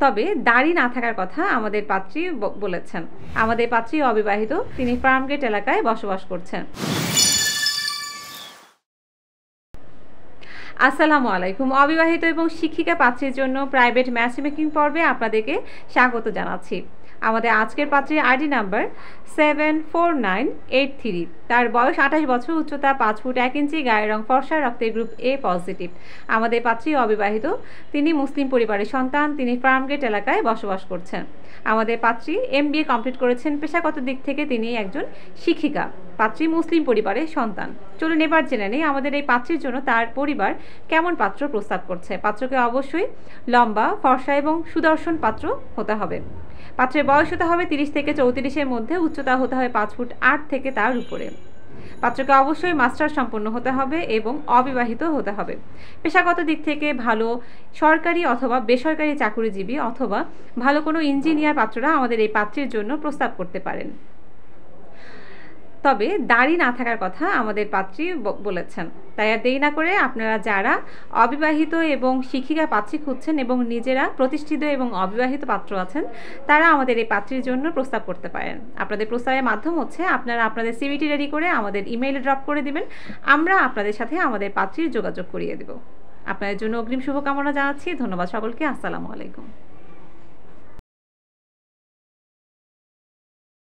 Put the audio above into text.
তবে দাড়ি না থাকার কথা আমাদের পাত্রী বলেছেন। আমাদের পাত্রী অবিবাহিত, তিনি ফার্মগেট এলাকায় বসবাস করছেন। আসসালামু আলাইকুম। অবিবাহিত এবং শিক্ষিকা পাত্রীর জন্য প্রাইভেট ম্যাচমেকিং পর্বে আপনাদেরকে স্বাগত জানাচ্ছি। আমাদের আজকের পাত্রীর আইডি নাম্বার 74983। তার বয়স 28 বছর, উচ্চতা 5 ফুট 1 ইঞ্চি, গায়ের রং ফর্সা, রক্তের গ্রুপ এ পজিটিভ। আমাদের পাত্রী অবিবাহিত, তিনি মুসলিম পরিবারের সন্তান, তিনি ফার্মগেট এলাকায় বসবাস করছেন। আমাদের পাত্রী MBA কমপ্লিট করেছেন। পেশাগত দিক থেকে তিনি একজন শিক্ষিকা। পাত্রী মুসলিম পরিবারের সন্তান। চলুন এবার জেনে নেই আমাদের এই পাত্রীর জন্য তার পরিবার কেমন পাত্র প্রস্তাব করছে। পাত্রকে অবশ্যই লম্বা, ফর্সা এবং সুদর্শন পাত্র হতে হবে। পাত্রের বয়স হতে হবে 30 থেকে 34-এর মধ্যে, উচ্চতা হতে হবে 5 ফুট 8 থেকে তার উপরে। পাত্রকে অবশ্যই মাস্টার্স সম্পন্ন হতে হবে এবং অবিবাহিত হতে হবে। পেশাগত দিক থেকে ভালো সরকারি অথবা বেসরকারি চাকুরিজীবী অথবা ভালো কোনো ইঞ্জিনিয়ার পাত্ররা আমাদের এই পাত্রীর জন্য প্রস্তাব করতে পারেন। তবে দাড়ি না থাকার কথা আমাদের পাত্রী বলেছেন। তাই আর দেরি না করে আপনারা যারা অবিবাহিত এবং শিক্ষিকা পাত্রী খুঁজছেন এবং নিজেরা প্রতিষ্ঠিত এবং অবিবাহিত পাত্র আছেন, তারা আমাদের এই পাত্রীর জন্য প্রস্তাব করতে পারেন। আপনাদের প্রস্তাবের মাধ্যম হচ্ছে আপনারা আপনাদের সিভিটি রেডি করে আমাদের ইমেইলে ড্রপ করে দিবেন। আমরা আপনাদের সাথে আমাদের পাত্রীর যোগাযোগ করিয়ে দেব। আপনাদের জন্য অগ্রিম শুভকামনা জানাচ্ছি। ধন্যবাদ সকলকে। আসসালামু আলাইকুম।